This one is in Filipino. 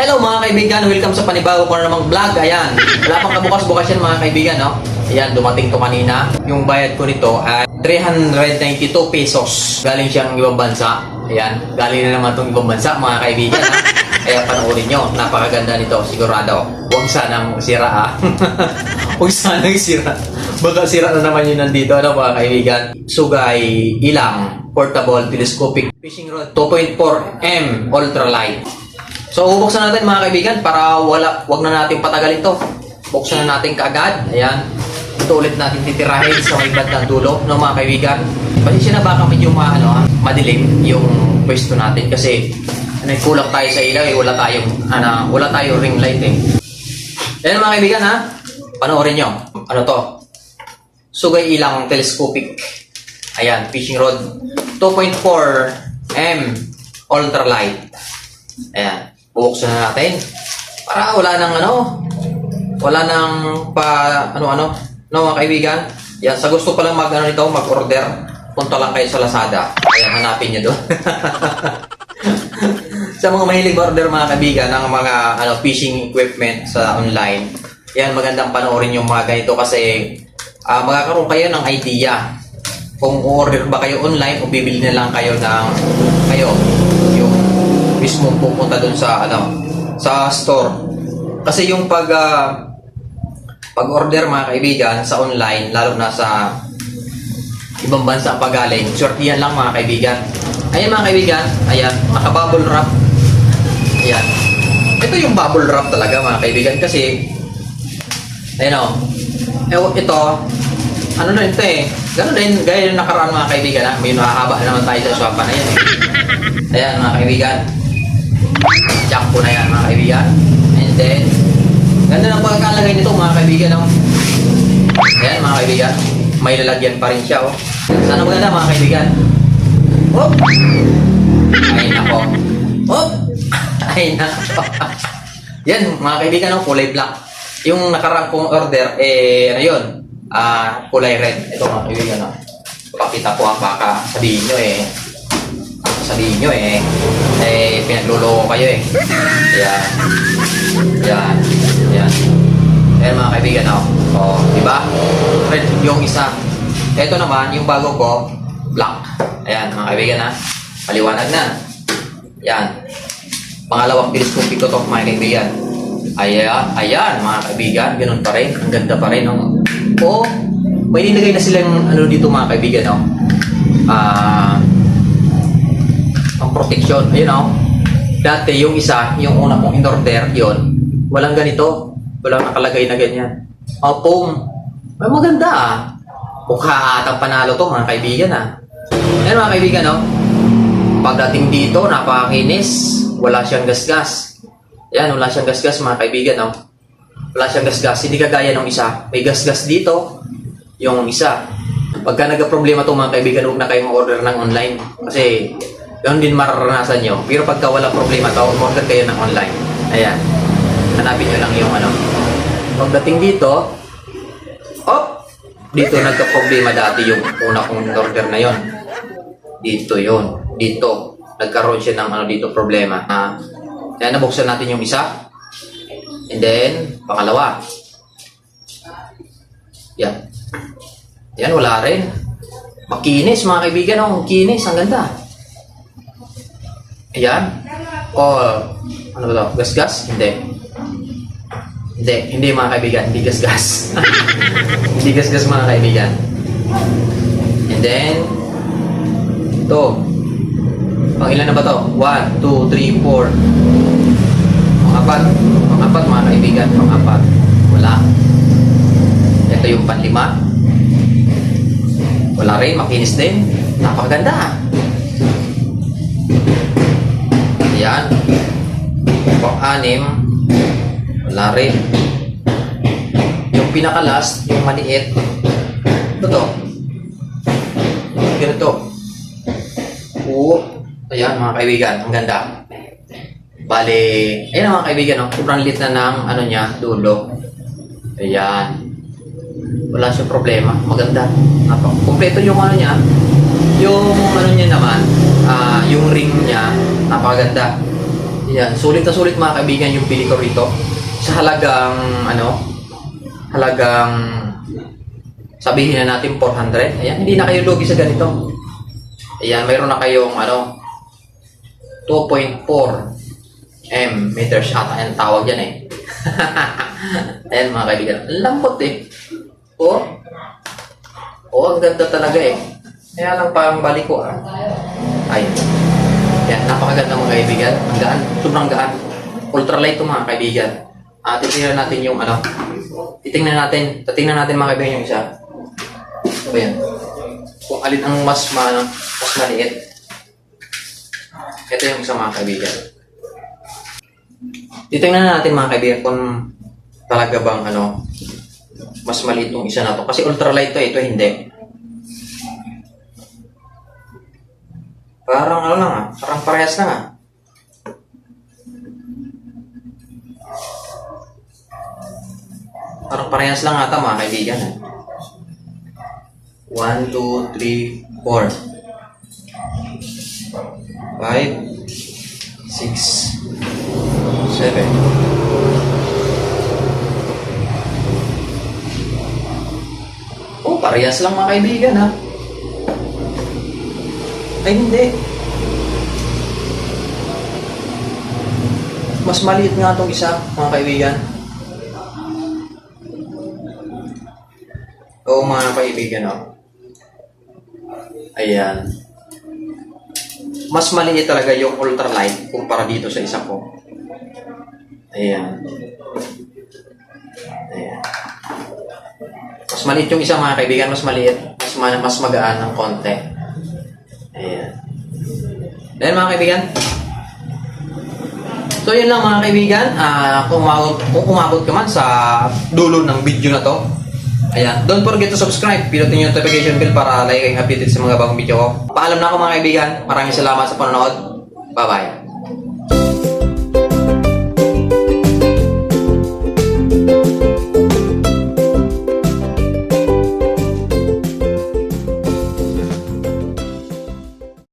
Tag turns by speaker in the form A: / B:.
A: Hello mga kaibigan, welcome sa panibago ko na namang vlog. Ayan, wala pang kabukas-bukas yan mga kaibigan, no? Ayan, dumating to kanina. Yung bayad ko nito ay 392 pesos. Galing siyang ibang bansa. Ayan, galing na naman itong ibang bansa mga kaibigan, ha? Kaya panoorin nyo, napakaganda nito, sigurado. Huwag sanang sira, ha? Huwag sanang sira. Baka sira na naman yun nandito, ano mga kaibigan? Sugay Ilang Portable Telescopic Fishing Rod 2.4M Ultralight. So, bubuksan natin mga kaibigan para wag na natin patagalin to. Buksan na natin kaagad. Ayan. Ito ulit natin titirahin sa may bandang dulo, no mga kaibigan. Pasensya na baka medyo madilim yung pwesto natin kasi kulang tayo sa ilaw eh. Wala tayong ring light eh. Ayan mga kaibigan ha. Panoorin nyo. Ano to? Sugay Ilang Telescopic. Ayan, fishing rod 2.4M Ultralight. Ayan. Bubuksan na natin para wala nang no mga kaibigan. Yan, sa gusto pa lang mag-order, punta lang kayo sa Lazada. Ayan, hanapin niyo doon. Sa mga mahilig order mga kaibigan ng mga fishing equipment sa online. Yan, magandang panoorin yung mga ganito kasi magkakaroon kayo ng idea kung order ba kayo online o bibili na lang kayo yung mismo pupunta dun sa sa store. Kasi yung pag-order mga kaibigan sa online, lalo na sa ibang bansa pagaling, swertihan lang mga kaibigan. Ayan mga kaibigan, ayan, naka-bubble wrap. Ayan. Ito yung bubble wrap talaga mga kaibigan kasi ayan ito, ano na ito eh. Ganun din, gaya yung nakaraan mga kaibigan ha. May nakahaba naman tayo sa swapa na yan eh. Ayan mga kaibigan. Jump na yan mga kaibigan. And then, ganda ng pagkakalagay nito mga kaibigan. Ayan mga kaibigan. May lalagyan pa rin siya. Sana maganda mga kaibigan. Hop! Ay nako. Hop! Ay nako. Yan mga kaibigan, kulay black. Yung nakarang kong order, ano yun? Kulay red. Ito mga kaibigan. Pakita ko baka sabihin nyo pinagluloko kayo eh. Yan. Ayan mga kaibigan diba? Red yung isa. Ito naman, yung bago ko, black. Ayan mga kaibigan maliwanag na. Yan. Pangalawang telescope ko to mga kaibigan. Ayan mga kaibigan, ganun pa rin. Ang ganda pa rin. May nilagay na silang dito mga kaibigan ang protection. Ayun dati yung isa, yung una kong in-order yun, walang ganito. Walang nakalagay na ganyan. May maganda mukha atang panalo to mga kaibigan Ayan mga kaibigan pagdating dito, napakakinis. Wala siyang gasgas. Ayan, wala siyang gasgas mga kaibigan Wala siyang gasgas. Hindi kagaya ng isa. May gasgas dito. Yung isa. Pagka nagka-problema to mga kaibigan, huwag na kayong order ng online. Kasi ganoon din mararanasan nyo. Pero pagka wala problema to, order kayo ng online. Ayan. Hanapin nyo lang yung Pagdating dito, dito nagka-problema dati yung una kong order na yon. Dito yon. Dito. Nagkaroon siya ng dito problema. Kaya nabuksan natin yung isa. And then, pangalawa. Yan. Yan, wala rin. Makinis mga kaibigan. Makinis. Ang ganda. Ayan. Ano ba ito? Gas-gas? Hindi mga kaibigan. Hindi gas-gas. Hindi gas-gas mga kaibigan. And then, ito. Pang ilan na ba ito? 1, 2, 3, 4. Pang-apat mga kaibigan. Pang-apat. Wala. Ito yung pan-5. Wala rin. Makinis din. Napakaganda. Ayan. Pang-6. Wala rin. Yung pinaka-last, yung maliit. Ito. Ganito. Ayan mga kaibigan. Ang ganda. Bale, ayan mga kaibigan, sobrang lit na ng niya, dulo. Ayan. Wala siyang problema. Maganda. Kompleto yung niya. Yung niya naman, yung ring niya, napakaganda. Ayan, sulit na sulit mga kaibigan yung pili ko rito. Sa halagang, halagang, sabihin na natin 400. Ayan, hindi na kayo lugi sa ganito. Ayan, mayroon na kayong, 2.4 meters ata ang tawag yan eh. Ayan mga kaibigan, lambot eh. Ang ganda talaga eh. Kaya lang parang balik ko Ayun. Yan, napakaganda mga kaibigan. Ang gaan, sobrang gaan. Ultralight to mga kaibigan. Titingnan natin yung tatingnan natin mga kaibigan yung isa. So yan. Kung alin ang mas maliit. Ito yung isa mga kaibigan. Titingnan natin mga kaibigan kung talaga bang mas maliit yung isa na to. Kasi ultralight to, ito hindi. Parang parang parehas lang Parang parehas lang ata mga kaibigan 1, 2, 3, 4 5 6 7 parehas lang mga kaibigan Ay, hindi. Mas maliit nga itong isa, mga kaibigan. Oo, mga kaibigan, Ayan. Mas maliit talaga yung ultralight kumpara dito sa isa ko. Ayan. Mas maliit yung isa, mga kaibigan. Mas maliit. Mas magaan ng konti. Ayan. Dahil mga kaibigan. So yun lang mga kaibigan. Kung umabot ka man sa dulo ng video na to. Ayan. Don't forget to subscribe. Pinutin yung notification bell para lagi kayong updated sa mga bagong video ko. Paalam na ako mga kaibigan. Maraming salamat sa panonood. Bye bye.